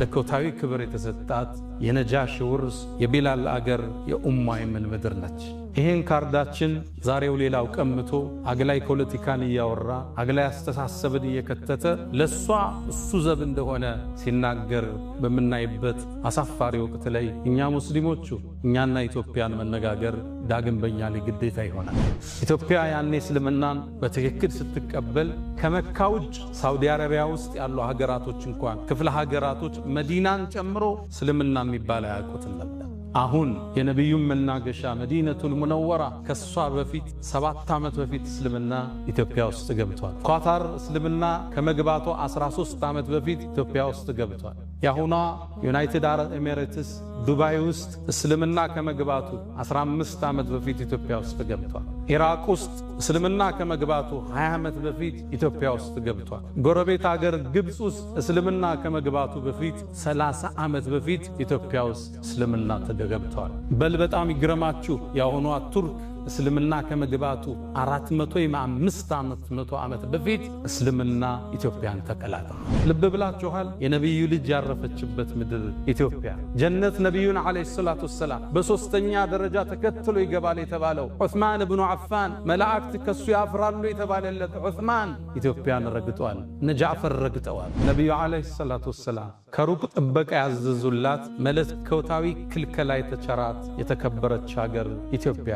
መለኮታዊ ክብር የተሰጣት የነጃሽ ውርስ የቢላል አገር የኡማ የመን ምድር ነች። ይሄን ካርዳችን ዛሬው ሌላው ቀምቶ አግላይ ፖለቲካን ያወራ አግላይ አስተሳሰብን እየከተተ ለሷ እሱ ዘብ እንደሆነ ሲናገር በመናይበት አሳፋሪ ወቅት ላይ እኛ ሙስሊሞቹ እኛና ኢትዮጵያን መነጋገር ዳግም በእኛ ላይ ግዴታ ይሆናል። ኢትዮጵያ ያኔ እስልምናን በትክክል ስትቀበል ከመካ ውጭ ሳውዲ አረቢያ ውስጥ ያሉ ሀገራቶች እንኳን ክፍለ ሀገራቶች መዲናን ጨምሮ እስልምና የሚባል አያውቁትም ነበር። አሁን የነብዩም መናገሻ መዲነቱል ሙነወራ ከሷ በፊት 7 ዓመት በፊት እስልምና ኢትዮጵያ ውስጥ ገብቷል። ኳታር እስልምና ከመግባቱ 13 ዓመት በፊት ኢትዮጵያ ውስጥ ገብቷል። ያሁኗ ዩናይትድ አረብ ኤሚሬትስ ዱባይ ውስጥ እስልምና ከመግባቱ 15 ዓመት በፊት ኢትዮጵያ ውስጥ ገብቷል። ኢራቅ ውስጥ እስልምና ከመግባቱ 20 ዓመት በፊት ኢትዮጵያ ውስጥ ገብቷል። ጎረቤት ሀገር ግብጽ ውስጥ እስልምና ከመግባቱ በፊት 30 ዓመት በፊት ኢትዮጵያ ውስጥ እስልምና ተገብቷል። በል በጣም ይግረማችሁ ያሁኗ ቱርክ እስልምና ከመግባቱ 405 ዓመት በፊት እስልምና ኢትዮጵያን ተቀላቀለ። ልብ ብላችኋል? የነብዩ ልጅ ያረፈችበት ምድር ኢትዮጵያ ጀነት ነብዩን አለይሂ ሰላቱ ወሰላም በሶስተኛ ደረጃ ተከትሎ ይገባል የተባለው ዑስማን ኢብኑ አፋን መላእክት ከሱ ያፍራሉ የተባለለት ዑስማን ኢትዮጵያን ረግጧል። ነጃፈር ረግጠዋል። ነብዩ አለይሂ ሰላቱ ወሰላም ከሩቅ ጥበቃ ያዘዙላት መለኮታዊ ክልከላ የተቸራት የተከበረች ሀገር ኢትዮጵያ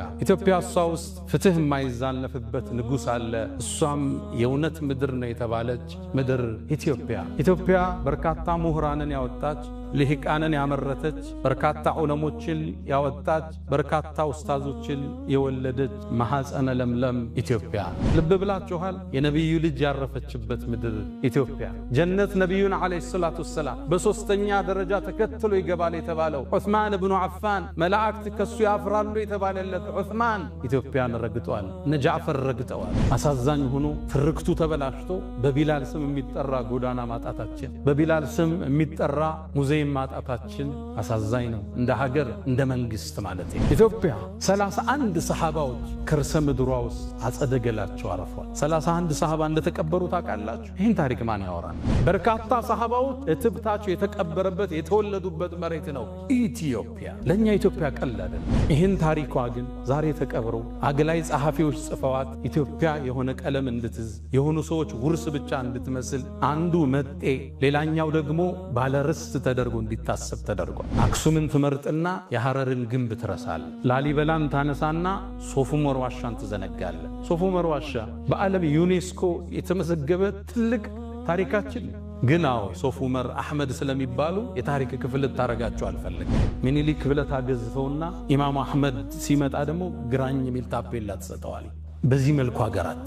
እሷ ውስጥ ፍትህ የማይዛነፍበት ንጉስ አለ። እሷም የእውነት ምድር ነው የተባለች ምድር ኢትዮጵያ በርካታ ምሁራንን ያወጣች ልሂቃንን ያመረተች በርካታ ዑለሞችን ያወጣች በርካታ ኡስታዞችን የወለደች ማህፀነ ለምለም ኢትዮጵያ። ልብ ብላችኋል? የነብዩ ልጅ ያረፈችበት ምድር ኢትዮጵያ ጀነት ነብዩን አለይሂ ሰላቱ ወሰላም በሶስተኛ ደረጃ ተከትሎ ይገባል የተባለው ዑስማን ኢብኑ አፋን መላእክት ከሱ ያፍራሉ የተባለለት ዑስማን ኢትዮጵያን ረግጧል። ነጃፈር ረግጠዋል። አሳዛኝ ሆኖ ትርክቱ ተበላሽቶ በቢላል ስም የሚጠራ ጎዳና ማጣታችን በቢላል ስም የሚጠራ ሙዚየም ማጣታችን አሳዛኝ ነው። እንደ ሀገር እንደ መንግስት ማለት ነው። ኢትዮጵያ 31 ሰሃባዎች ከርሰ ምድሯ ውስጥ አጸደገላቸው አረፏል። 31 ሰሃባ እንደተቀበሩ ታውቃላችሁ? ይህን ታሪክ ማን ያወራል? በርካታ ሰሃባዎች እትብታቸው የተቀበረበት የተወለዱበት መሬት ነው ኢትዮጵያ። ለኛ ኢትዮጵያ ቀላል ይህን ታሪኳ ግን ዛሬ ተቀብሮ አግላይ ጸሐፊዎች ጽፈዋት ኢትዮጵያ የሆነ ቀለም እንድትዝ የሆኑ ሰዎች ውርስ ብቻ እንድትመስል አንዱ መጤ ሌላኛው ደግሞ ባለርስት ተደርጎ እንዲታሰብ ተደርጓል። አክሱምን ትመርጥና የሐረርን ግንብ ትረሳል። ላሊበላን ታነሳና ሶፉመር ዋሻን ትዘነጋለ። ሶፉመር ዋሻ በዓለም ዩኔስኮ የተመዘገበ ትልቅ ታሪካችን ግን ሶፉመር አህመድ ስለሚባሉ የታሪክ ክፍል ታረጋቸው አልፈልግም። ሚኒሊክ ብለህ ታገዝፈውና ኢማም አህመድ ሲመጣ ደግሞ ግራኝ የሚል ታፔላ ተሰጠዋል። በዚህ መልኩ ሀገራት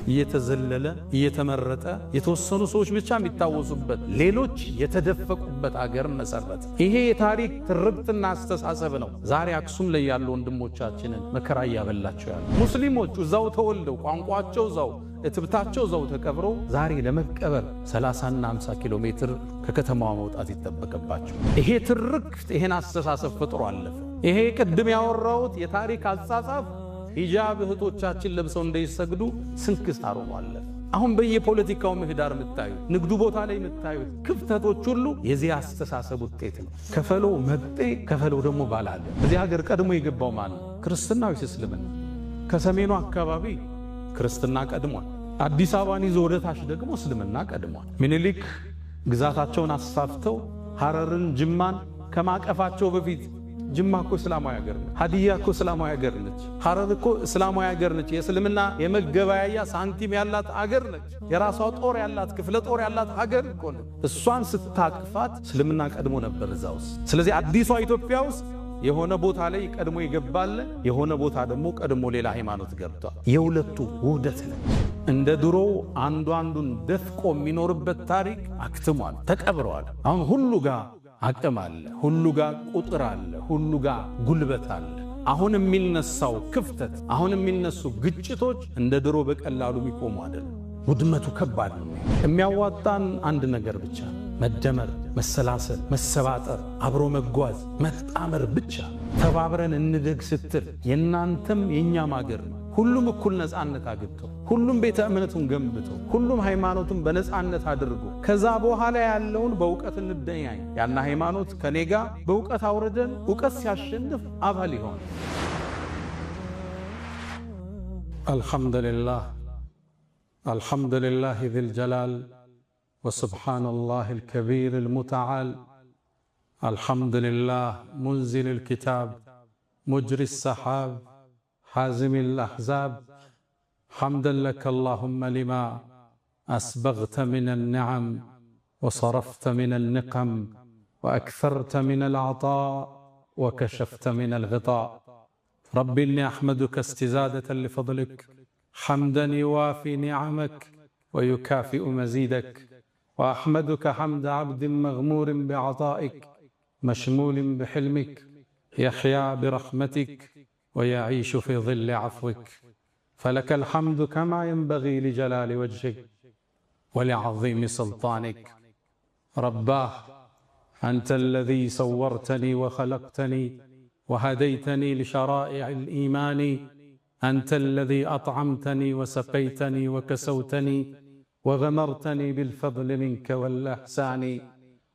እየተዘለለ እየተመረጠ የተወሰኑ ሰዎች ብቻ የሚታወሱበት ሌሎች የተደፈቁበት ሀገር መሰረት። ይሄ የታሪክ ትርክትና አስተሳሰብ ነው ዛሬ አክሱም ላይ ያሉ ወንድሞቻችንን መከራ እያበላቸው ያሉ ሙስሊሞች እዛው ተወልደው ቋንቋቸው እዛው እትብታቸው እዛው ተቀብረው ዛሬ ለመቀበር 30 እና 50 ኪሎ ሜትር ከከተማዋ መውጣት ይተበከባቸው። ይሄ ትርክት ይሄን አስተሳሰብ ፈጥሮ አለፈ። ይሄ ቅድም ያወራሁት የታሪክ አጻጻፍ ሂጃብ እህቶቻችን ለብሰው እንዳይሰግዱ ስንክሳር ሆኗል። አሁን በየፖለቲካው ምህዳር የምታዩ ንግዱ ቦታ ላይ የምታዩ ክፍተቶች ሁሉ የዚህ አስተሳሰብ ውጤት ነው። ከፈሎ መጤ ከፈሎ ደግሞ ባላለ። እዚህ ሀገር ቀድሞ የገባው ማን ነው? ክርስትና ወይስ እስልምና? ከሰሜኑ አካባቢ ክርስትና ቀድሟል። አዲስ አበባን ይዞ ወደ ታች ደግሞ እስልምና ቀድሟል። ሚኒሊክ ግዛታቸውን አስፋፍተው ሐረርን ጅማን ከማቀፋቸው በፊት ጅማ እኮ እስላማዊ ሀገር ነች። ሀዲያ እኮ እስላማዊ ሀገር ነች። ሐረር እኮ እስላማዊ ሀገር ነች። የእስልምና የመገበያያ ሳንቲም ያላት ሀገር ነች። የራሷ ጦር ያላት ክፍለ ጦር ያላት ሀገር እኮ ነች። እሷን ስታቅፋት እስልምና ቀድሞ ነበር እዛ ውስጥ። ስለዚህ አዲሷ ኢትዮጵያ ውስጥ የሆነ ቦታ ላይ ቀድሞ ይገባል፣ የሆነ ቦታ ደግሞ ቀድሞ ሌላ ሃይማኖት ገብቷል። የሁለቱ ውህደት ነው። እንደ ድሮው አንዱ አንዱን ደፍቆ የሚኖርበት ታሪክ አክትሟል፣ ተቀብረዋል። አሁን ሁሉ ጋር አቅም አለ፣ ሁሉ ጋር ቁጥር አለ፣ ሁሉ ጋር ጉልበት አለ። አሁን የሚነሳው ክፍተት፣ አሁን የሚነሱ ግጭቶች እንደ ድሮ በቀላሉ የሚቆሙ አይደለም። ውድመቱ ከባድ ነው። የሚያዋጣን አንድ ነገር ብቻ፣ መደመር፣ መሰላሰል፣ መሰባጠር፣ አብሮ መጓዝ፣ መጣመር ብቻ። ተባብረን እንደግ ስትል የናንተም የኛም ሀገር ሁሉም እኩል ነፃነት አግኝቶ ሁሉም ቤተ እምነቱን ገንብቶ ሁሉም ሃይማኖቱን በነፃነት አድርጎ ከዛ በኋላ ያለውን በእውቀት እንደኛኝ ያና ሃይማኖት ከኔጋ በእውቀት አውርደን እውቀት ሲያሸንፍ አባል ይሆን الحمد لله ذي الجلال وسبحان الله الكبير المتعال الحمد لله منزل الكتاب مجري السحاب حازم الأحزاب حمدا لك اللهم لما أسبغت من النعم وصرفت من النقم وأكثرت من العطاء وكشفت من الغطاء رب إني أحمدك استزادة لفضلك حمدا يوافي نعمك ويكافئ مزيدك وأحمدك حمد عبد مغمور بعطائك مشمول بحلمك يحيا برحمتك ويعيش في ظل عفوك فلك الحمد كما ينبغي لجلال وجهك ولعظيم سلطانك رباه أنت الذي صورتني وخلقتني وهديتني لشرائع الإيمان أنت الذي أطعمتني وسقيتني وكسوتني وغمرتني بالفضل منك والإحسان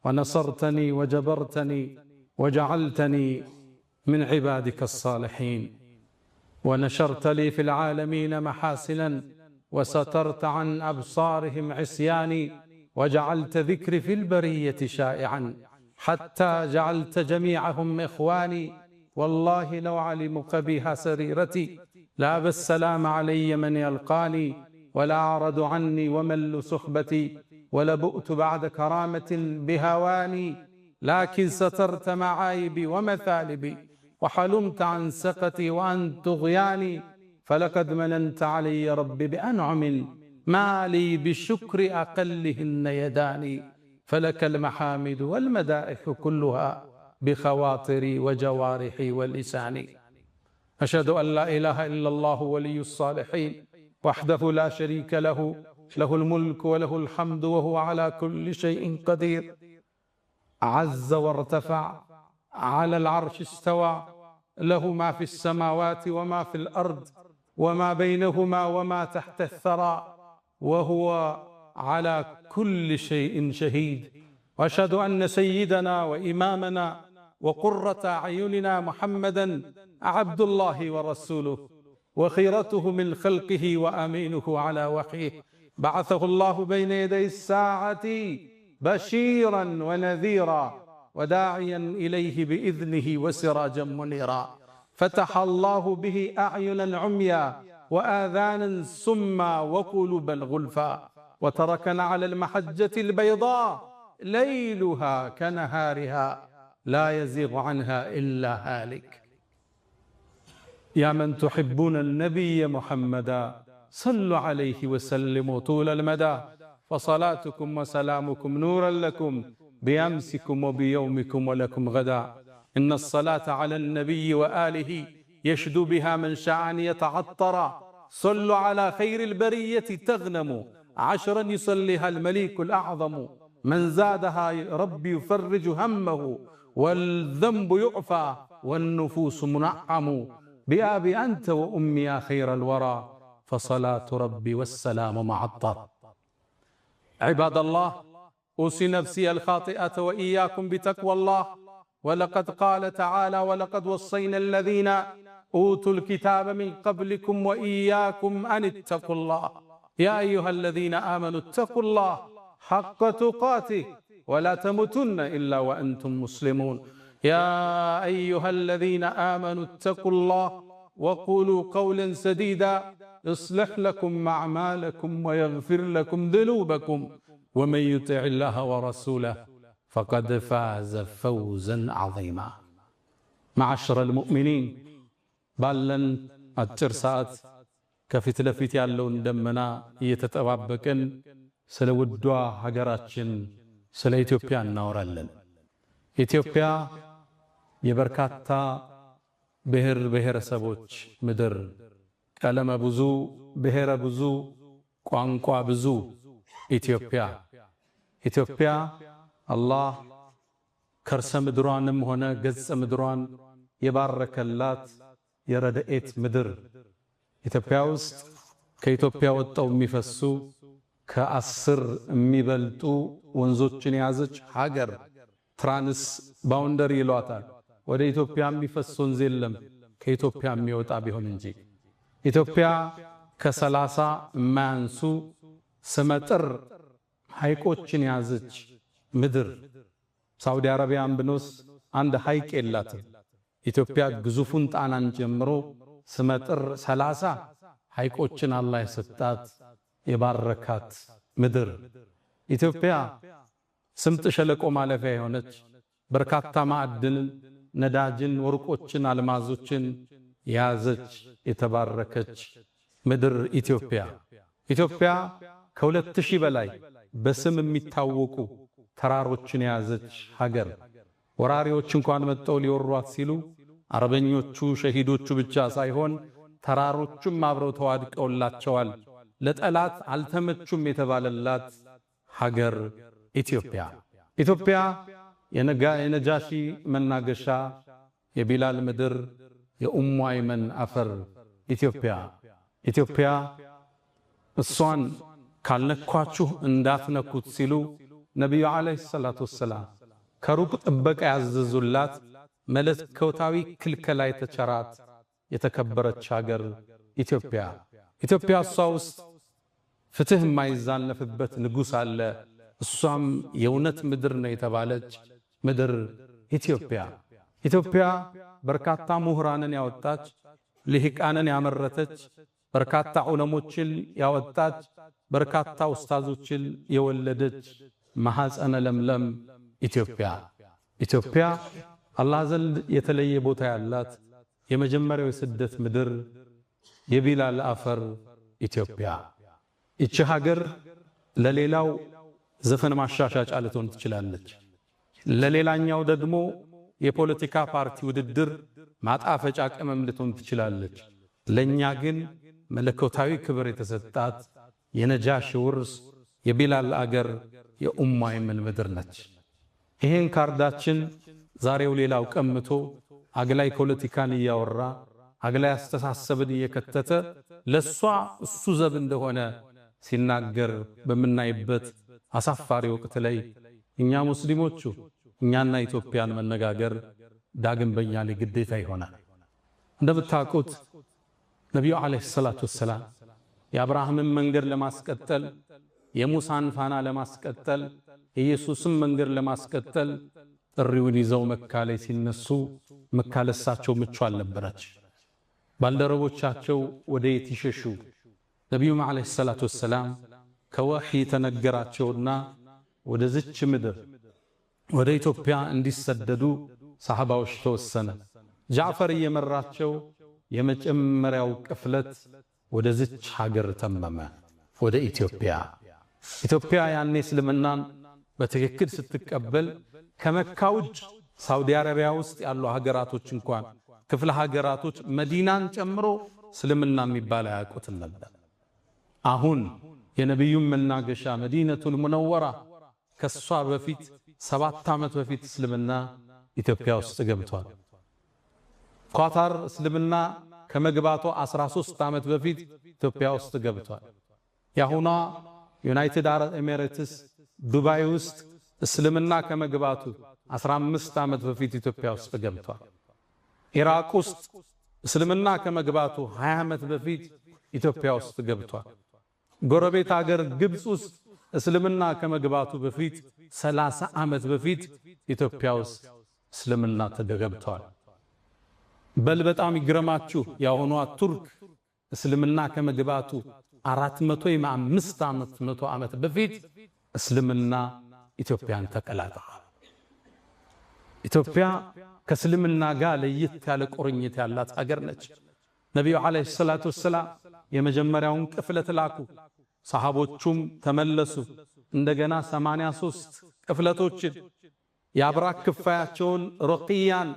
ونصرتني وجبرتني وجعلتني من عبادك الصالحين ونشرت لي في العالمين محاسنا وسترت عن أبصارهم عصياني وجعلت ذكري في البرية شائعا حتى جعلت جميعهم إخواني والله لو علموا قبيح سريرتي لابى السلام علي من يلقاني ولا أعرض عني ومل صحبتي ولبؤت بعد كرامة بهواني لكن سترت معايبي ومثالبي وحلمت عن سقتي وعن طغياني فلقد مننت علي رب بأنعم ما لي بالشكر أقلهن يداني فلك المحامد والمدائح كلها بخواطري وجوارحي ولساني أشهد أن لا إله إلا الله ولي الصالحين وحده لا شريك له له الملك وله الحمد وهو على كل شيء قدير عز وارتفع على العرش استوى له ما في السماوات وما في الأرض وما بينهما وما تحت الثرى وهو على كل شيء شهيد وأشهد أن سيدنا وإمامنا وقرة أعيننا محمدًا عبد الله ورسوله وخيرته من خلقه وأمينه على وحيه بعثه الله بين يدي الساعة بشيرا ونذيرا وداعيا إليه بإذنه وسراجا منيرا فتح الله به أعينا عميا وآذانا سما وقلوبا غلفا وتركنا على المحجة البيضاء ليلها كنهارها لا يزيغ عنها إلا هالك يا من تحبون النبي محمدا صلوا عليه وسلموا طول المدى فصلاتكم وسلامكم نورا لكم بأمسكم وبيومكم ولكم غدا إن الصلاة على النبي وآله يشدو بها من شاء أن يتعطر صلوا على خير البرية تغنموا 10 يصليها المليك الأعظم من زادها ربي يفرج همه والذنب يعفى والنفوس منعم بأبي أنت وأمي يا خير الورى فصلاة ربي والسلام معطر عباد الله أوصي نفسي الخاطئة وإياكم بتقوى الله ولقد قال تعالى ولقد وصينا الذين أوتوا الكتاب من قبلكم وإياكم أن اتقوا الله يا أيها الذين آمنوا اتقوا الله حق تقاته ولا تموتن إلا وأنتم مسلمون يا أيها الذين آمنوا اتقوا الله وقولوا قولا سديدا يصلح لكم أعمالكم ويغفر لكم ذنوبكم ومن يطع الله ورسوله فقد فاز فوزا عظيما معشر المؤمنين ባለን አጭር ሰዓት ከፊት ለፊት ያለውን ደመና እየተጠባበቅን ስለ ውዷ ሀገራችን ስለ ኢትዮጵያ እናወራለን። ኢትዮጵያ የበርካታ ብሔር ብሔረሰቦች ምድር፣ ቀለመ ብዙ፣ ብሔረ ብዙ፣ ቋንቋ ብዙ ኢትዮጵያ አላህ ከርሰ ምድሯንም ሆነ ገጽ ምድሯን የባረከላት የረድኤት ምድር ኢትዮጵያ ውስጥ ከኢትዮጵያ ወጣው የሚፈሱ ከ10 የሚበልጡ ወንዞችን የያዘች ሀገር ትራንስ ባውንደሪ ይሏታል። ወደ ኢትዮጵያ የሚፈስ ወንዝ የለም ከኢትዮጵያ የሚወጣ ቢሆን እንጂ። ኢትዮጵያ ከ30 የማያንሱ ስመጥር ሐይቆችን የያዘች ምድር። ሳውዲ አረቢያን ብንወስ አንድ ሐይቅ የላትም። ኢትዮጵያ ግዙፉን ጣናን ጀምሮ ስመጥር 30 ሐይቆችን አላህ የሰጣት የባረካት ምድር። ኢትዮጵያ ስምጥ ሸለቆ ማለፊያ የሆነች በርካታ ማዕድንን፣ ነዳጅን፣ ወርቆችን፣ አልማዞችን የያዘች የተባረከች ምድር ኢትዮጵያ። ኢትዮጵያ ከ2000 በላይ በስም የሚታወቁ ተራሮችን የያዘች ሀገር። ወራሪዎች እንኳን መጥተው ሊወሯት ሲሉ አረበኞቹ ሸሂዶቹ ብቻ ሳይሆን ተራሮቹም አብረው ተዋድቀውላቸዋል። ለጠላት አልተመቹም የተባለላት ሀገር ኢትዮጵያ። ኢትዮጵያ የነጃሺ መናገሻ፣ የቢላል ምድር፣ የኡሙ አይመን አፈር ኢትዮጵያ። ኢትዮጵያ እሷን ካልነኳችሁ እንዳትነኩት ሲሉ ነቢዩ ዓለይሂ ሰላቱ ወሰላም ከሩቅ ጥበቃ ያዘዙላት መለኮታዊ ክልከላ የተቸራት የተከበረች ሀገር ኢትዮጵያ። ኢትዮጵያ እሷ ውስጥ ፍትህ የማይዛነፍበት ንጉሥ አለ። እሷም የእውነት ምድር ነው የተባለች ምድር ኢትዮጵያ። ኢትዮጵያ በርካታ ምሁራንን ያወጣች፣ ልሂቃንን ያመረተች፣ በርካታ ዑለሞችን ያወጣች፣ በርካታ ኡስታዞችን የወለደች ማህፀነ ለምለም ኢትዮጵያ። ኢትዮጵያ አላህ ዘንድ የተለየ ቦታ ያላት የመጀመሪያው የስደት ምድር የቢላል አፈር ኢትዮጵያ። እቺ ሀገር ለሌላው ዘፈን ማሻሻጫ ልትሆን ትችላለች፣ ለሌላኛው ደግሞ የፖለቲካ ፓርቲ ውድድር ማጣፈጫ ቅመም ልትሆን ትችላለች። ለኛ ግን መለኮታዊ ክብር የተሰጣት የነጃሺ ውርስ የቢላል አገር የኡሙ አይመን ምድር ነች። ይሄን ካርዳችን ዛሬው ሌላው ቀምቶ አግላይ ፖለቲካን እያወራ አግላይ አስተሳሰብን እየከተተ ለሷ እሱ ዘብ እንደሆነ ሲናገር በምናይበት አሳፋሪ ወቅት ላይ እኛ ሙስሊሞቹ እኛና ኢትዮጵያን መነጋገር ዳግም በእኛ ላይ ግዴታ ይሆናል። እንደምታውቁት ነቢዩ ዓለይሂ ሰላቱ ወሰላም የአብርሃምን መንገድ ለማስቀጠል፣ የሙሳን ፋና ለማስቀጠል፣ የኢየሱስን መንገድ ለማስቀጠል ጥሪውን ይዘው መካ ላይ ሲነሱ መካ ለሳቸው ምቹ አልነበረች። ባልደረቦቻቸው ወደ የት ይሸሹ? ነቢዩም ዓለይሂ ሰላቱ ወሰላም ከወህይ ተነገራቸውና ወደ ዝች ምድር ወደ ኢትዮጵያ እንዲሰደዱ ሰሃባዎች ተወሰነ። ጃዕፈር እየመራቸው የመጀመሪያው ቅፍለት ወደ ዝች ሀገር ተመመ፣ ወደ ኢትዮጵያ። ኢትዮጵያ ያኔ እስልምናን በትክክል ስትቀበል ከመካ ውጭ ሳውዲ አረቢያ ውስጥ ያሉ ሀገራቶች እንኳን ክፍለ ሀገራቶች መዲናን ጨምሮ እስልምና የሚባል አያውቁትም ነበር። አሁን የነቢዩን መናገሻ መዲነቱል ሙነወራ ከሷ በፊት 7 ዓመት በፊት እስልምና ኢትዮጵያ ውስጥ ገብቷል። ኳታር እስልምና ከመግባቱ 13 ዓመት በፊት ኢትዮጵያ ውስጥ ገብቷል። ያሁኗ ዩናይትድ አረብ ኤሚሬትስ ዱባይ ውስጥ እስልምና ከመግባቱ 15 ዓመት በፊት ኢትዮጵያ ውስጥ ገብቷል። ኢራቅ ውስጥ እስልምና ከመግባቱ 20 ዓመት በፊት ኢትዮጵያ ውስጥ ገብቷል። ጎረቤት ሀገር ግብፅ ውስጥ እስልምና ከመግባቱ በፊት 30 ዓመት በፊት ኢትዮጵያ ውስጥ እስልምና ተገብቷል። በል በጣም ይግረማችሁ ያሁኗ ቱርክ እስልምና ከመግባቱ 400 ዓመት በፊት እስልምና ኢትዮጵያን ተቀላቅሏል። ኢትዮጵያ ከእስልምና ጋር ለየት ያለ ቁርኝት ያላት ሀገር ነች። ነቢዩ ዓለይሂ ሰላቱ ወሰላም የመጀመሪያውን ቅፍለት ላኩ። ሰሃቦቹም ተመለሱ። እንደገና 83 ቅፍለቶችን የአብራክ ክፋያቸውን ሩቅያን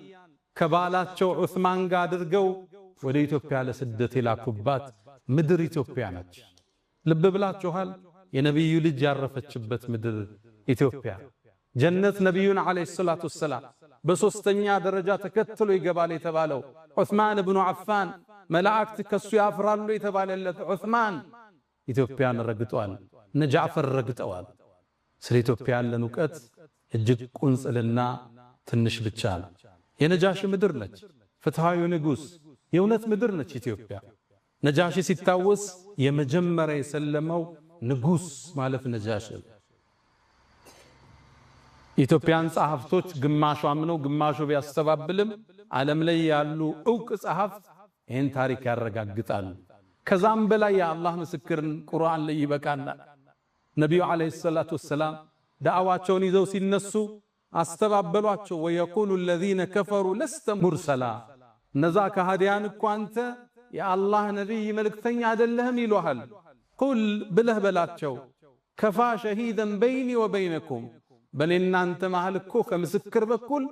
ከባላቸው ዑስማን ጋር አድርገው ወደ ኢትዮጵያ ለስደት የላኩባት ምድር ኢትዮጵያ ነች። ልብ ብላችኋል? የነቢዩ ልጅ ያረፈችበት ምድር ኢትዮጵያ። ጀነት ነቢዩን ዓለይሂ ሰላቱ ወሰላም በሶስተኛ ደረጃ ተከትሎ ይገባል የተባለው ዑስማን ብኑ አፋን መላእክት ከሱ ያፍራሉ የተባለለት ዑስማን ኢትዮጵያን ረግጧል። እነ ጃዕፈር ረግጠዋል። ስለ ኢትዮጵያ ያለን ዕውቀት እጅግ ቁንጽልና ትንሽ ብቻ ነው። የነጃሺ ምድር ነች። ፍትሃዊ ንጉስ የእውነት ምድር ነች ኢትዮጵያ። ነጃሺ ሲታወስ የመጀመሪያ የሰለመው ንጉስ ማለት ነጃሺ። ኢትዮጵያን ጸሐፍቶች ግማሹ አምነው ግማሹ ቢያስተባብልም ዓለም ላይ ያሉ ዕውቅ ጸሐፍት ይህን ታሪክ ያረጋግጣሉ። ከዛም በላይ የአላህ ምስክርን ቁርአን ላይ ይበቃናል። ነቢዩ ዓለይሂ ሰላቱ ወሰላም ዳዕዋቸውን ይዘው ሲነሱ አስተባበሏቸው። ወየቁሉ الذين كفروا لست مرسلا እነዛ ከሃዲያን እኮ አንተ የአላህ ነቢይ መልእክተኛ አይደለህም ይሉሃል። ቁል ብለህ በላቸው ከፋ ሸሂደን በይኒ ወበይነኩም በእኔና እናንተ መሃል እኮ ከምስክር በኩል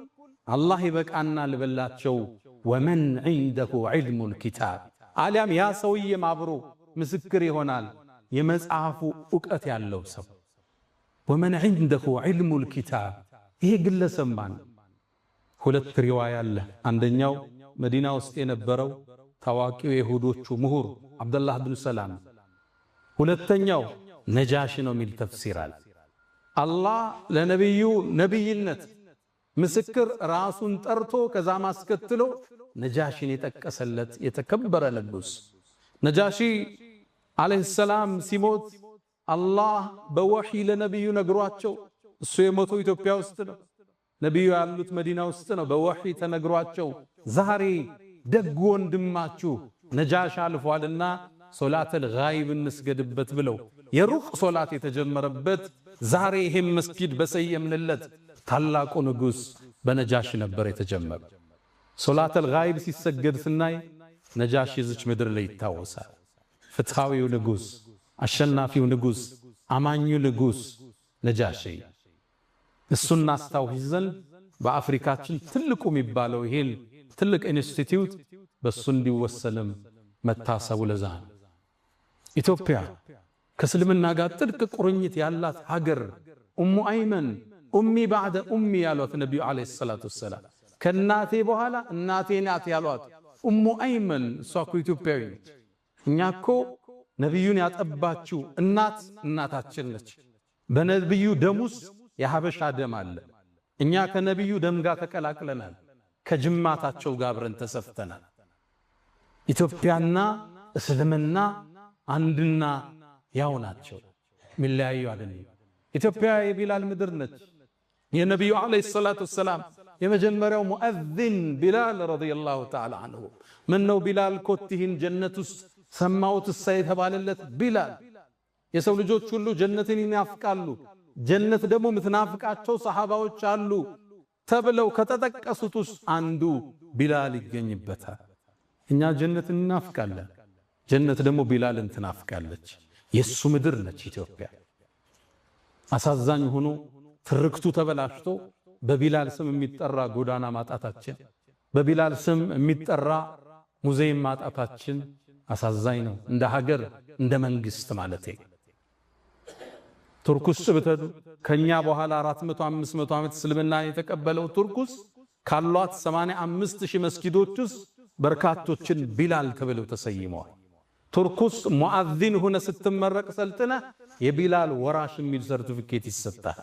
አላህ ይበቃናል በላቸው። ወመን ዒንደሁ ዒልሙል ኪታብ አሊያም ያ ሰውዬም አብሮ ምስክር ይሆናል የመጽሐፉ ዕውቀት ያለው ሰው። ወመን ዒንደሁ ዒልሙል ኪታብ ይሄ ግለሰብ ማን? ሁለት ሪዋያ አለ። አንደኛው መዲና ውስጥ የነበረው ታዋቂው የይሁዶቹ ምሁር አብደላህ ብን ሰላም፣ ሁለተኛው ነጃሺ ነው የሚል ተፍሲር አለ። አላህ ለነቢዩ ነቢይነት ምስክር ራሱን ጠርቶ ከዛ ማስከትሎ ነጃሺን የጠቀሰለት የተከበረ ንጉስ። ነጃሺ ዓለይሂ ሰላም ሲሞት አላህ በወሕይ ለነቢዩ ነግሯቸው፣ እሱ የሞተው ኢትዮጵያ ውስጥ ነው፣ ነቢዩ ያሉት መዲና ውስጥ ነው። በወሕይ ተነግሯቸው ዛሬ ደግ ወንድማችሁ ነጃሺ አልፏልና ሶላተል ጋይብ እንስገድበት ብለው የሩቅ ሶላት የተጀመረበት ዛሬ ይሄም መስጊድ በሰየምንለት ታላቁ ንጉስ በነጃሺ ነበር የተጀመረ። ሶላተል ጋይብ ሲሰገድ ስናይ ነጃሺ እዚች ምድር ላይ ይታወሳል። ፍትሃዊው ንጉስ፣ አሸናፊው ንጉስ፣ አማኙ ንጉስ ነጃሺ። እሱን እናስታውስ ዘንድ በአፍሪካችን ትልቁ የሚባለው ይሄን ትልቅ ኢንስቲትዩት በሱ እንዲወሰንም መታሰቡ ለዛ ነው። ኢትዮጵያ ከእስልምና ጋር ጥልቅ ቁርኝት ያላት ሀገር ኡሙ አይመን ኡሚ ባዕደ ኡሚ ያሏት ነቢዩ ዓለይሂ ሰላቱ ወሰላም ከእናቴ በኋላ እናቴ ናት ያሏት ኡሙ አይመን እሷ እኮ ኢትዮጵያዊ ነች። እኛ እኮ ነቢዩን ያጠባችው እናታችን ነች። በነቢዩ ደም ውስጥ የሀበሻ ደም አለ። እኛ ከነቢዩ ደም ጋር ተቀላቅለናል። ከጅማታቸው ጋር አብረን ተሰፍተናል። ኢትዮጵያና እስልምና አንድና ያው ናቸው፣ ሚለያዩ አይደለም። ኢትዮጵያ የቢላል ምድር ነች። የነቢዩ ዓለይሂ ሰላቱ ወሰላም የመጀመሪያው ሙአዚን ቢላል ረዲየላሁ ተዓላ አንሁ። ምን ነው ቢላል ኮቲህን ጀነት ውስጥ ሰማሁት እሳ የተባለለት ቢላል። የሰው ልጆች ሁሉ ጀነትን ይናፍቃሉ፣ ጀነት ደግሞ ምትናፍቃቸው ሰሃባዎች አሉ ተብለው ከተጠቀሱት ውስጥ አንዱ ቢላል ይገኝበታል። እኛ ጀነትን እናፍቃለን፣ ጀነት ደግሞ ቢላልን ትናፍቃለች። የሱ ምድር ነች ኢትዮጵያ። አሳዛኝ ሆኖ ትርክቱ ተበላሽቶ በቢላል ስም የሚጠራ ጎዳና ማጣታችን፣ በቢላል ስም የሚጠራ ሙዚየም ማጣታችን አሳዛኝ ነው። እንደ ሀገር እንደ መንግስት ማለት ነው። ቱርክ ውስጥ ብትሄዱ ከኛ በኋላ 400 500 ዓመት እስልምና የተቀበለው ቱርክ ውስጥ ካሏት 85000 መስጊዶች ውስጥ በርካቶችን ቢላል ተብለው ተሰይመዋል። ቱርክ ውስጥ ሙአዚን ሆነ ስትመረቅ ሰልጥነ የቢላል ወራሽ የሚል ሰርቲፊኬት ይሰጣል።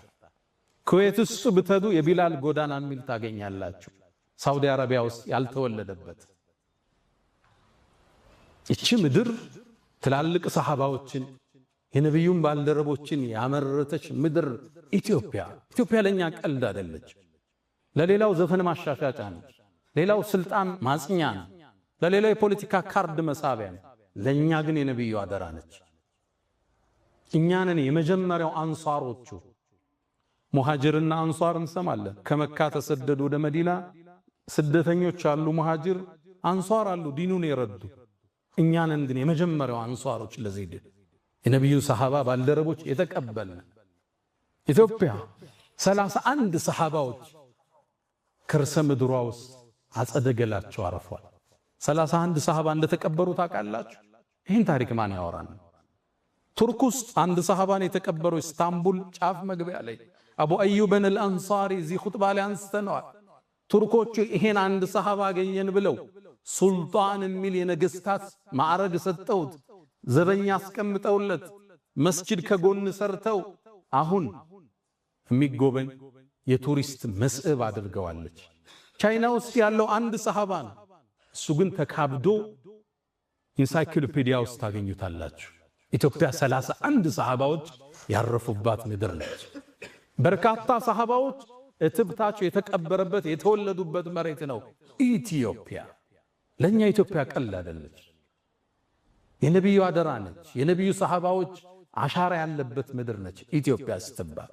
ኩዌት ውስጥ ብትሄዱ የቢላል ጎዳና የሚል ታገኛላችሁ። ሳውዲ አረቢያ ውስጥ ያልተወለደበት እቺ ምድር ትላልቅ ሰሃባዎችን የነቢዩን ባልደረቦችን ያመረተች ምድር ኢትዮጵያ። ኢትዮጵያ ለኛ ቀልድ አይደለች። ለሌላው ዘፈን ማሻሻጫ ነች፣ ሌላው ስልጣን ማጽኛ ነው፣ ለሌላው የፖለቲካ ካርድ መሳቢያ ነው። ለኛ ግን የነቢዩ አደራ ነች። እኛንን የመጀመሪያው አንሷሮቹ ሙሃጅርና አንሷር እንሰማለን። ከመካ ተሰደዱ ወደ መዲና ስደተኞች አሉ፣ ሙሃጅር አንሷር አሉ፣ ዲኑን የረዱ። እኛንን ግን የመጀመሪያው አንሷሮች ለዚህ የነቢዩ ሰሃባ ባልደረቦች የተቀበልን። ኢትዮጵያ 31 ሰሃባዎች ከርሰ ምድሯ ውስጥ አጸደገላቸው አረፏል። 31 ሰሃባ እንደተቀበሩ ታውቃላችሁ? ይህን ታሪክ ማን ያወራን? ቱርክ ውስጥ አንድ ሰሃባን የተቀበሩ ኢስታንቡል ጫፍ መግቢያ ላይ አቡ አዩብን አልአንሳሪ እዚህ ኹጥባ ላይ አንስተነዋል። ቱርኮቹ ይሄን አንድ ሰሃባ አገኘን ብለው ሱልጣን የሚል የነገስታት ማዕረግ ሰጠውት፣ ዘበኛ አስቀምጠውለት፣ መስጂድ ከጎን ሰርተው አሁን የሚጎበኝ የቱሪስት መስህብ አድርገዋለች። ቻይና ውስጥ ያለው አንድ ሰሃባ ነው። እሱ ግን ተካብዶ ኢንሳይክሎፒዲያ ውስጥ ታገኙታላችሁ። ኢትዮጵያ 31 ሰሃባዎች ያረፉባት ምድር ነች። በርካታ ሰሃባዎች እትብታቸው የተቀበረበት የተወለዱበት መሬት ነው ኢትዮጵያ። ለኛ ኢትዮጵያ ቀላል አይደለች። የነብዩ አደራ ነች። የነብዩ ሰሃባዎች አሻራ ያለበት ምድር ነች ኢትዮጵያ ስትባል።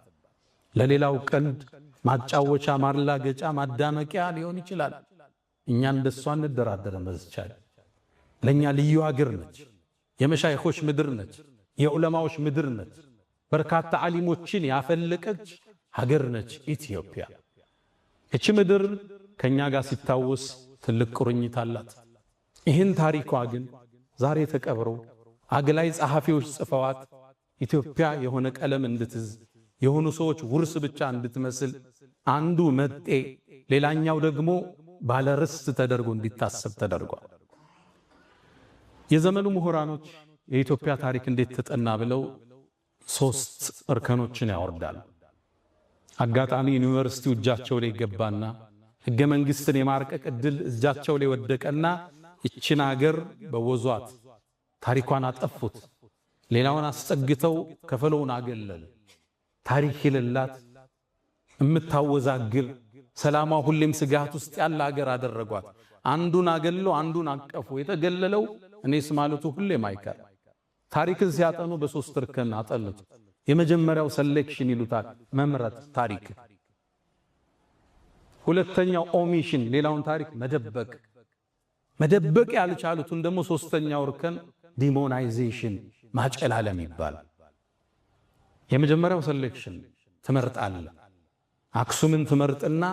ለሌላው ቀልድ ማጫወቻ፣ ማላገጫ፣ ማዳመቂያ ሊሆን ይችላል። እኛ እንደሷ እንደራደረ መዝቻል። ለኛ ልዩ ሀገር ነች። የመሻይኾች ምድር ነች። የዑለማዎች ምድር ነች። በርካታ ዓሊሞችን ያፈለቀች ሀገር ነች ኢትዮጵያ። እቺ ምድር ከኛ ጋር ሲታወስ ትልቅ ቁርኝት አላት። ይህን ታሪኳ ግን ዛሬ ተቀብሮ አግላይ ጸሐፊዎች ጽፈዋት ኢትዮጵያ የሆነ ቀለም እንድትዝ የሆኑ ሰዎች ውርስ ብቻ እንድትመስል አንዱ መጤ ሌላኛው ደግሞ ባለርስት ተደርጎ እንዲታሰብ ተደርጓል። የዘመኑ ምሁራኖች የኢትዮጵያ ታሪክ እንዴት ተጠና ብለው 3 እርከኖችን ያወርዳሉ። አጋጣሚ ዩኒቨርሲቲው እጃቸው ላይ ገባና ሕገ መንግሥትን የማርቀቅ ዕድል እጃቸው ላይ ወደቀና ይችን ሀገር በወዟት ታሪኳን አጠፉት። ሌላውን አስጠግተው ከፈለውን አገለሉ። ታሪክ የሌላት እምታወዛግር ሰላሟ ሁሌም ስጋት ውስጥ ያለ ሀገር አደረጓት። አንዱን አገለው አንዱን አቀፉ። የተገለለው እኔስ ማለቱ ሁሌም አይቀር። ታሪክን ሲያጠኑ በ3 እርከን አጠኑት። የመጀመሪያው ሴሌክሽን ይሉታል፣ መምረጥ ታሪክ። ሁለተኛው ኦሚሽን፣ ሌላውን ታሪክ መደበቅ። መደበቅ ያልቻሉትን ደግሞ 3ኛው እርከን ዲሞናይዜሽን፣ ማጨላለም ይባላል። የመጀመሪያው ሴሌክሽን ትመርጣለህ። አክሱምን ትመርጥና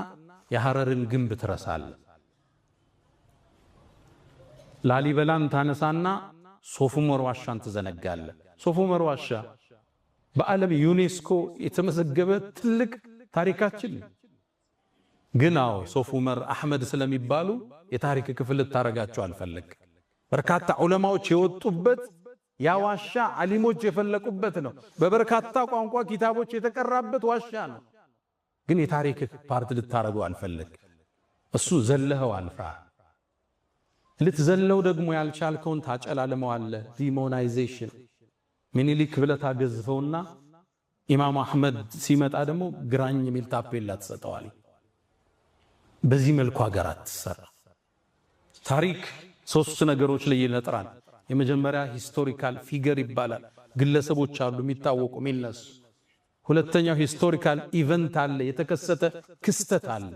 የሐረርን ግንብ ትረሳለህ። ላሊበላን ታነሳና ሶፉመር ዋሻን ትዘነጋለህ። ሶፉመር ዋሻ በዓለም ዩኔስኮ የተመዘገበ ትልቅ ታሪካችን ግን ሶፉመር አህመድ ስለሚባሉ የታሪክ ክፍል ልታረጋቸው አልፈለግ። በርካታ ዑለማዎች የወጡበት ያ ዋሻ ዓሊሞች የፈለቁበት ነው። በበርካታ ቋንቋ ኪታቦች የተቀራበት ዋሻ ነው። ግን የታሪክ ፓርት ልታረገው አልፈለግ። እሱ ዘለኸው አልፋ ልትዘለው ደግሞ ያልቻልከውን ታጨላለመዋለህ። ዲሞናይዜሽን ሚኒሊክ ብለህ ታገዝፈውና ኢማም አህመድ ሲመጣ ደግሞ ግራኝ የሚል ታፔላ ትሰጠዋል። በዚህ መልኩ ሀገር አትሰራ። ታሪክ 3 ነገሮች ላይ ይነጥራል። የመጀመሪያ ሂስቶሪካል ፊገር ይባላል። ግለሰቦች አሉ የሚታወቁ የሚነሱ። ሁለተኛው ሂስቶሪካል ኢቨንት አለ፣ የተከሰተ ክስተት አለ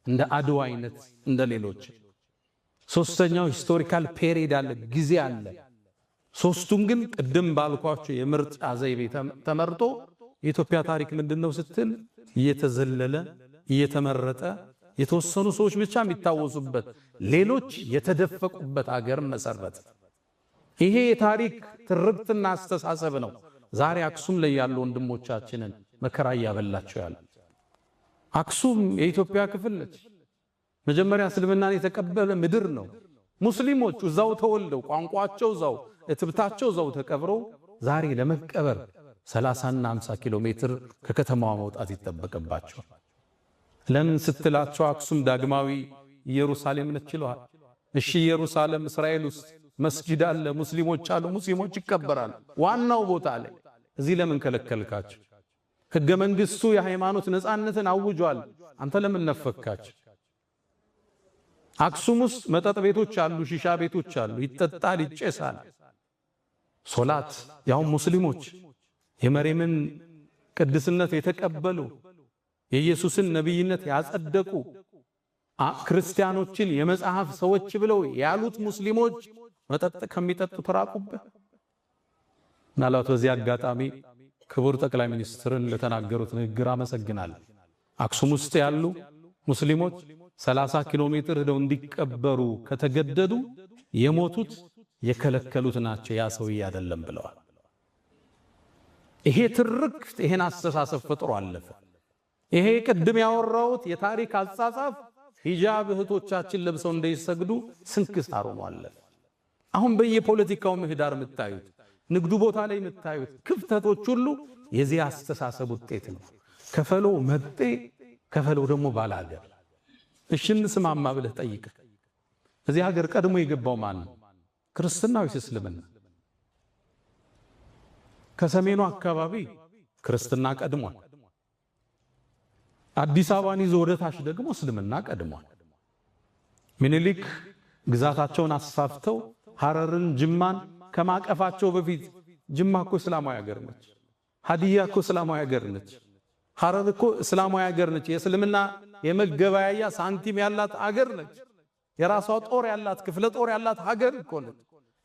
እንደ አድዋ አይነት እንደ ሌሎች። ሶስተኛው ሂስቶሪካል ፔሪድ አለ፣ ጊዜ አለ። ሶስቱም ግን ቅድም ባልኳቸው የምርጫ ዘይቤ ተመርጦ የኢትዮጵያ ታሪክ ምንድነው ስትል እየተዘለለ እየተመረጠ የተወሰኑ ሰዎች ብቻ የሚታወሱበት ሌሎች የተደፈቁበት ሀገር መሰረት። ይሄ የታሪክ ትርክትና አስተሳሰብ ነው ዛሬ አክሱም ላይ ያሉ ወንድሞቻችንን መከራ ያበላቸው ያለ። አክሱም የኢትዮጵያ ክፍል ነች። መጀመሪያ እስልምናን የተቀበለ ምድር ነው። ሙስሊሞች እዛው ተወልደው ቋንቋቸው እዛው እትብታቸው እዛው ተቀብረው ዛሬ ለመቀበር 30 እና 50 ኪሎ ሜትር ከከተማዋ መውጣት ይተበቀባቸው። ለምን ስትላቸው አክሱም ዳግማዊ ኢየሩሳሌም ነች ይሏል። እሺ ኢየሩሳሌም እስራኤል ውስጥ መስጂድ አለ፣ ሙስሊሞች አሉ፣ ሙስሊሞች ይከበራሉ ዋናው ቦታ ላይ። እዚህ ለምን ከለከልካቸው? ሕገ መንግስቱ የሃይማኖት ነፃነትን አውጇል። አንተ ለምን ነፈካቸው? አክሱም ውስጥ መጠጥ ቤቶች አሉ፣ ሺሻ ቤቶች አሉ፣ ይጠጣል፣ ይጨሳል። ሶላት ያው ሙስሊሞች የመርየምን ቅድስነት የተቀበሉ የኢየሱስን ነብይነት ያጸደቁ ክርስቲያኖችን የመጽሐፍ ሰዎች ብለው ያሉት ሙስሊሞች መጠጥ ከሚጠጡ ተራቁበት። ምናልባት በዚህ አጋጣሚ ክቡር ጠቅላይ ሚኒስትርን ለተናገሩት ንግግር አመሰግናለሁ። አክሱም ውስጥ ያሉ ሙስሊሞች 30 ኪሎ ሜትር ሄደው እንዲቀበሩ ከተገደዱ የሞቱት የከለከሉት ናቸው፣ ያ ሰውዬ አይደለም ብለዋል። ይሄ ትርክት ይሄን አስተሳሰብ ፈጥሮ አለፈ። ይሄ ቅድም ያወራሁት የታሪክ አጻጻፍ ሂጃብ እህቶቻችን ለብሰው እንዳይሰግዱ ስንክሳሩ ማለት አሁን በየፖለቲካው ምህዳር የምታዩት ንግዱ ቦታ ላይ የምታዩት ክፍተቶች ሁሉ የዚህ አስተሳሰብ ውጤት ነው። ከፈሎ መጤ ከፈሎ ደግሞ ባላገር እሺ እንስማማ ብለህ ጠይቅ። እዚህ ሀገር ቀድሞ የገባው ማን ነው? ክርስትና ወይስ እስልምና? ከሰሜኑ አካባቢ ክርስትና ቀድሟል። አዲስ አበባን ይዞ ወደ ታች ደግሞ እስልምና ቀድሟል። ምኒልክ ግዛታቸውን አስፋፍተው ሐረርን ጅማን ከማቀፋቸው በፊት ጅማ እኮ እስላማዊ ሀገር ነች። ሀዲያ እኮ እስላማዊ ሀገር ነች። ሐረር እኮ እስላማዊ ሀገር ነች። የእስልምና የመገበያያ ሳንቲም ያላት ሀገር ነች። የራሷ ጦር ያላት ክፍለ ጦር ያላት ሀገር እኮ ነች።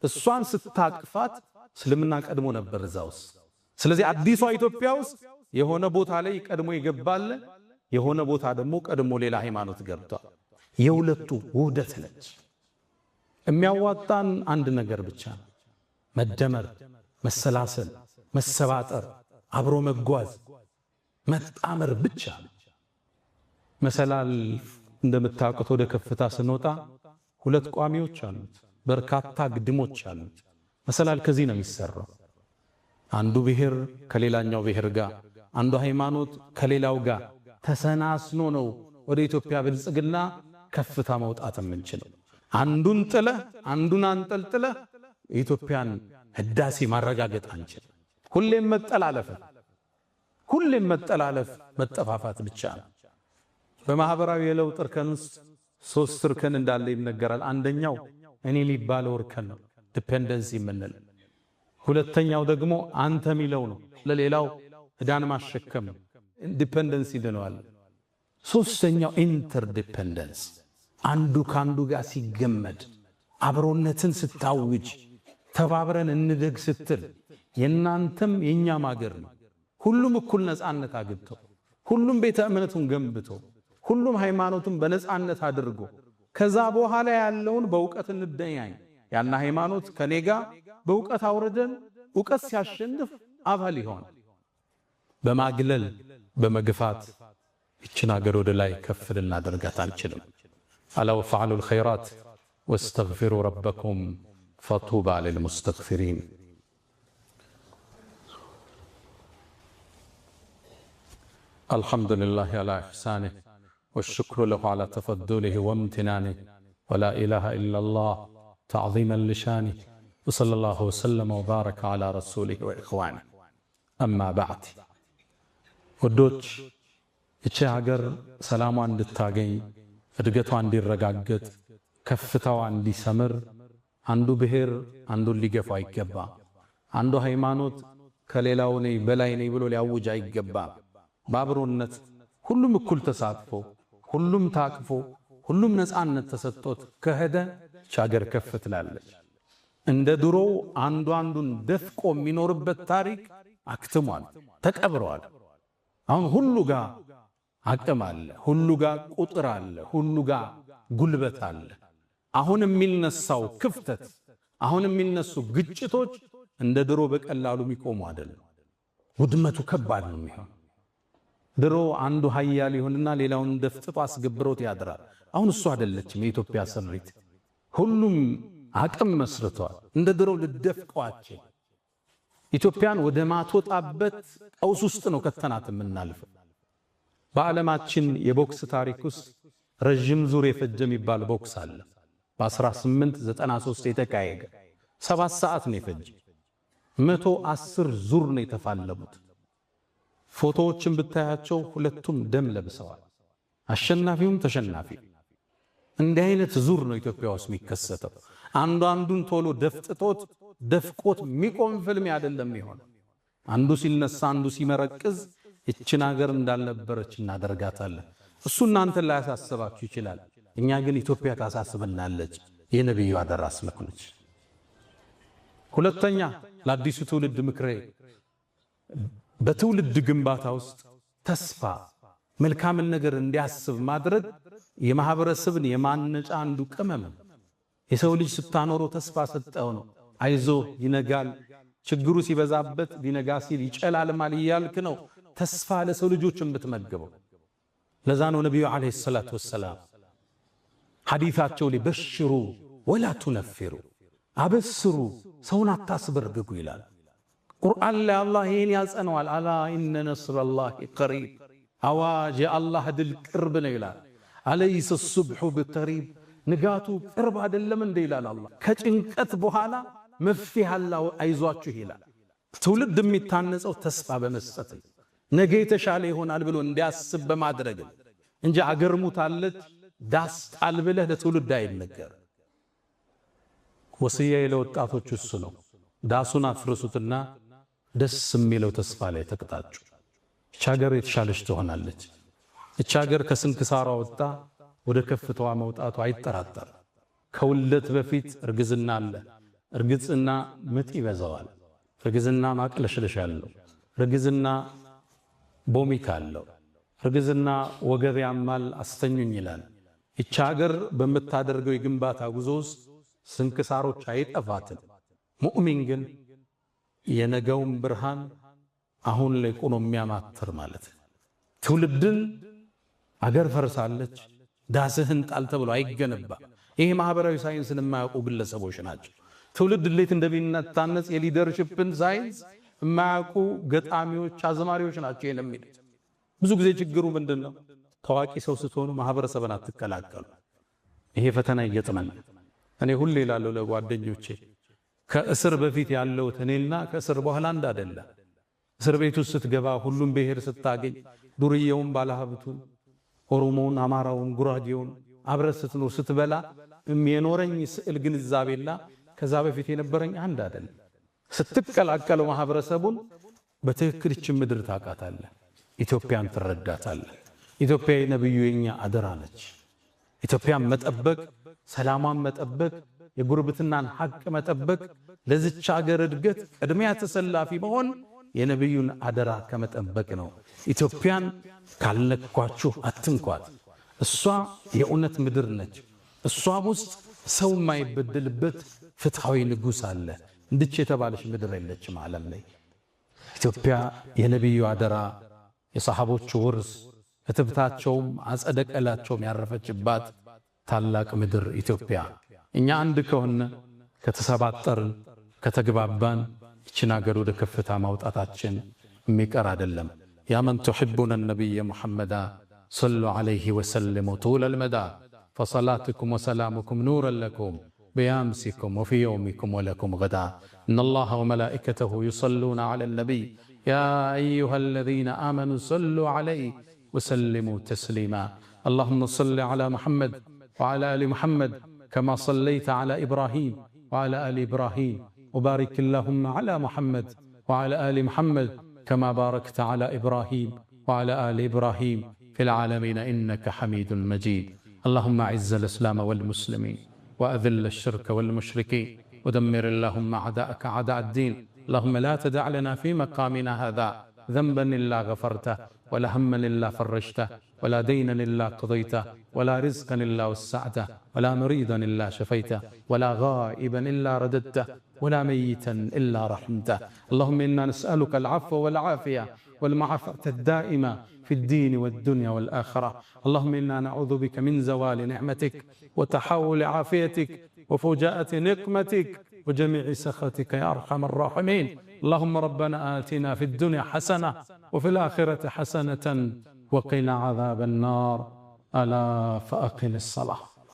እሷን ስታቅፋት እስልምና ቀድሞ ነበር እዛ ውስጥ። ስለዚህ አዲሷ ኢትዮጵያ ውስጥ የሆነ ቦታ ላይ ቀድሞ ይገባል፣ የሆነ ቦታ ደግሞ ቀድሞ ሌላ ሃይማኖት ገብቷል። የሁለቱ ውህደት ነች። የሚያዋጣን አንድ ነገር ብቻ ነው፣ መደመር፣ መሰላሰል፣ መሰባጠር፣ አብሮ መጓዝ፣ መጣመር ብቻ። መሰላል እንደምታውቁት ወደ ከፍታ ስንወጣ ሁለት ቋሚዎች አሉት፣ በርካታ ግድሞች አሉት። መሰላል ከዚህ ነው የሚሰራው። አንዱ ብሔር ከሌላኛው ብሔር ጋር፣ አንዱ ሃይማኖት ከሌላው ጋር ተሰናስኖ ነው ወደ ኢትዮጵያ ብልጽግና ከፍታ መውጣት የምንችለው። አንዱን ጥለህ አንዱን አንጠልጥለህ የኢትዮጵያን ህዳሴ ማረጋገጥ አንችል። ሁሌም መጠላለፍ መጠፋፋት ብቻ ነው። በማህበራዊ የለውጥ እርከን ውስጥ 3 እርከን እንዳለ ይነገራል። አንደኛው እኔ ሊባለው እርከን ነው፣ ዲፔንደንሲ የምንለው። ሁለተኛው ደግሞ አንተ የሚለው ነው፣ ለሌላው ዕዳን ማሸከም ነው፣ ዲፔንደንሲ ይለዋል። ሶስተኛው ኢንተርዲፔንደንስ፣ አንዱ ካንዱ ጋር ሲገመድ፣ አብሮነትን ስታውጅ፣ ተባብረን እንደግ ስትል የናንተም የኛም ሀገር ነው። ሁሉም እኩል ነፃነት አግኝቶ፣ ሁሉም ቤተ እምነቱን ገንብቶ፣ ሁሉም ሃይማኖቱን በነፃነት አድርጎ ከዛ በኋላ ያለውን በእውቀት እንደያኝ ያና ሃይማኖት ከኔጋ በእውቀት አውርደን እውቀት ሲያሸንፍ አባል ይሆን። በማግለል በመግፋት እችን ሀገር ወደ ላይ ከፍ ልናደርጋት አንችልም። አላ ወፈዓሉል ኸይራት ወስተግፊሩ ረበኩም ፈጡባ ሊልሙስተግፊሪን። አልሐምዱሊላህ አላ ኢሕሳኒህ ወሽክሩ ለሁ አላ ተፈዱሊህ ወምትናኒህ ወላ ኢላሃ ኢለላህ ተዕዚመን ሊሻኒህ ወሰለላሁ ወሰለመ ወባረከ አላ ረሱሊህ ወኢኽዋኒህ። አማ በዕድ ወዶች እቺ ሀገር ሰላሟ እንድታገኝ እድገቷ እንዲረጋገጥ ከፍታዋ እንዲሰምር አንዱ ብሔር አንዱን ሊገፋ አይገባ። አንዱ ሃይማኖት ከሌላው ነኝ በላይ ነኝ ብሎ ሊያውጅ አይገባ። በአብሮነት ሁሉም እኩል ተሳትፎ፣ ሁሉም ታቅፎ፣ ሁሉም ነፃነት ተሰጥቶት ከሄደ እቺ ሀገር ከፍ ትላለች። እንደ ድሮ አንዱ አንዱን ደፍቆ የሚኖርበት ታሪክ አክትሟል፣ ተቀብረዋል። አሁን ሁሉ ጋር አቅም አለ፣ ሁሉ ጋር ቁጥር አለ፣ ሁሉ ጋር ጉልበት አለ። አሁን የሚነሳው ክፍተት፣ አሁን የሚነሱ ግጭቶች እንደ ድሮ በቀላሉ የሚቆሙ አይደለም። ውድመቱ ከባድ ነው የሚሆን። ድሮ አንዱ ኃያል ይሆንና ሌላውን ደፍጥጦ አስገብሮት ያድራል። አሁን እሱ አይደለችም የኢትዮጵያ ስሪት። ሁሉም አቅም መስርቷል። እንደ ድሮ ልደፍቀዋቸው ኢትዮጵያን ወደ ማትወጣበት ቀውስ ውስጥ ነው ከተናት የምናልፈው። በዓለማችን የቦክስ ታሪክ ውስጥ ረጅም ዙር የፈጀ የሚባል ቦክስ አለ። በ1893 የተካሄደ 7 ሰዓት ነው የፈጀ። 110 ዙር ነው የተፋለሙት። ፎቶዎችን ብታያቸው ሁለቱም ደም ለብሰዋል፣ አሸናፊውም ተሸናፊ። እንዲህ አይነት ዙር ነው ኢትዮጵያ ውስጥ የሚከሰተው። አንዱ አንዱን ቶሎ ደፍጥጦት ደፍቆት የሚቆም ፍልም አይደለም ይሆናል። አንዱ ሲነሳ አንዱ ሲመረቅዝ እችን ሀገር እንዳልነበረች እናደርጋታለን። እሱ እናንተን ላይ ያሳስባችሁ ይችላል። እኛ ግን ኢትዮጵያ ታሳስበናለች። የነብዩ አደራ ስለሆነች። ሁለተኛ ለአዲሱ ትውልድ ምክሬ በትውልድ ግንባታ ውስጥ ተስፋ መልካምን ነገር እንዲያስብ ማድረግ የማህበረሰብን የማነጫ አንዱ ቅመም። የሰው ልጅ ስታኖረው ተስፋ ሰጠው ነው። አይዞ ይነጋል፣ ችግሩ ሲበዛበት ሊነጋ ሲል ይጨላልማል እያልክ ነው ተስፋ ለሰው ልጆች የምትመገበው። ለዛ ነው ነብዩ አለይሂ ሰላቱ ወሰላም ሐዲታቸው ላይ በሽሩ ወላ ቱነፊሩ አበስሩ ሰውን አታስበርግጉ ይላል። ቁርአን ላይ አላህ ይሄን ያጸነዋል። አላ ኢነ ነስረላሂ ቀሪብ አዋጅ የአላህ ድል ቅርብ ነው ይላል። አለይሰ ሱብሑ ብቀሪብ ንጋቱ ቅርብ አይደለም እንደ ይላል አላህ። ከጭንቀት በኋላ መፍትሄ አላህ አይዟችሁ ይላል። ትውልድ የሚታነጸው ተስፋ በመስጠት ነገ የተሻለ ይሆናል ብሎ እንዲያስብ በማድረግ እንጂ አገር ሙታለች ዳስ ጣል ብለህ ለትውልድ አይነገር። ወሲያዬ ለወጣቶች እሱ ነው። ዳሱን አፍርሱትና ደስ የሚለው ተስፋ ላይ ተቅጣጩ። እቺ ሀገር የተሻለች ትሆናለች። እቺ ሀገር ከስንክሳሯ ወጣ ወደ ከፍታዋ መውጣቱ አይጠራጠር። ከውልደት በፊት እርግዝና አለ። እርግዝና ምጥ ይበዛዋል። እርግዝና ማቅለሽለሽ አለው። እርግዝና ቦሚክ አለው። እርግዝና ወገብ ያማል አስተኙኝ ይላል። እቺ ሀገር በምታደርገው የግንባታ ጉዞ ውስጥ ስንክሳሮች አይጠፋትም። ሙእሚን ግን የነገውን ብርሃን አሁን ላይ ቆሞ የሚያማትር ማለት ትውልድን አገር ፈርሳለች ዳስህን ጣል ተብሎ አይገነባ። ይሄ ማህበራዊ ሳይንስን የማያውቁ ግለሰቦች ናቸው። ትውልድ እንዴት እንደሚነታነጽ የሊደርሺፕን ሳይንስ የማያውቁ ገጣሚዎች፣ አዝማሪዎች ናቸው የሚሉት። ብዙ ጊዜ ችግሩ ምንድነው? ታዋቂ ሰው ስትሆኑ ማህበረሰብን አትቀላቀሉ። ይሄ ፈተና ይገጥመን። እኔ ሁሌ እላለሁ ለጓደኞቼ ከእስር በፊት ያለው እኔና ከእስር በኋላ አንድ አይደለም። እስር ቤት ውስጥ ስትገባ ሁሉም ብሔር ስታገኝ ዱርዬውን፣ ባለሀብቱን፣ ኦሮሞውን፣ አማራውን፣ ጉራጌውን አብረህ ስትኖር ስትበላ የኖረኝ ስዕል ግንዛቤላ ከዛ በፊት የነበረኝ አንድ አይደለም። ስትቀላቀለው ማህበረሰቡን በትክክል እቺ ምድር ታውቃታለህ። ኢትዮጵያን ትረዳታለህ። ኢትዮጵያ የነብዩ የኛ አደራ ነች። ኢትዮጵያን መጠበቅ፣ ሰላሟን መጠበቅ፣ የጉርብትናን ሐቅ መጠበቅ፣ ለዚች ሀገር እድገት ቅድሚያ ተሰላፊ መሆን የነብዩን አደራ ከመጠበቅ ነው። ኢትዮጵያን ካልነኳችሁ አትንኳት። እሷ የእውነት ምድር ነች። እሷም ውስጥ ሰው የማይበደልበት ፍትሃዊ ንጉሥ አለ። እንድች የተባለች ምድር የለችም ዓለም ላይ። ኢትዮጵያ የነብዩ አደራ የሰሃቦቹ ውርስ እትብታቸውም አጸደቀላቸውም ያረፈችባት ታላቅ ምድር ኢትዮጵያ። እኛ አንድ ከሆነ ከተሰባጠርን ከተግባባን ይችን ሀገር ወደ ከፍታ ማውጣታችን የሚቀር አይደለም። ያ መን ትሕቡነ ነቢየ ሙሐመዳ ሰሉ ዐለይሂ ወሰልሙ ጡለል መዳ ፈሰላትኩም ወሰላሙኩም ኑረን ለኩም بأمسكم وفي يومكم ولكم غدا إن الله وملائكته يصلون على النبي يا أيها الذين آمنوا صلوا عليه وسلموا تسليما اللهم صل على محمد وعلى آل محمد كما صليت على إبراهيم وعلى آل إبراهيم وبارك اللهم على محمد وعلى آل محمد كما باركت على إبراهيم وعلى آل إبراهيم في العالمين إنك حميد مجيد اللهم أعز الإسلام والمسلمين وأذل الشرك والمشركين ودمر اللهم أعداءك أعداء الدين اللهم لا تدع لنا في مقامنا هذا ذنبا إلا غفرته ولا هما إلا فرجته ولا دينا إلا قضيته ولا رزقا إلا وسعته ولا مريضا إلا شفيته ولا غائبا إلا رددته ولا ميتا إلا رحمته اللهم إنا نسألك العفو والعافية والمعافاة الدائمة في الدين والدنيا والآخرة اللهم إنا نعوذ بك من زوال نعمتك وتحول عافيتك وفجاءة نقمتك وجميع سخطك يا أرحم الراحمين اللهم ربنا آتنا في الدنيا حسنة وفي الآخرة حسنة وقنا عذاب النار ألا فأقم الصلاة.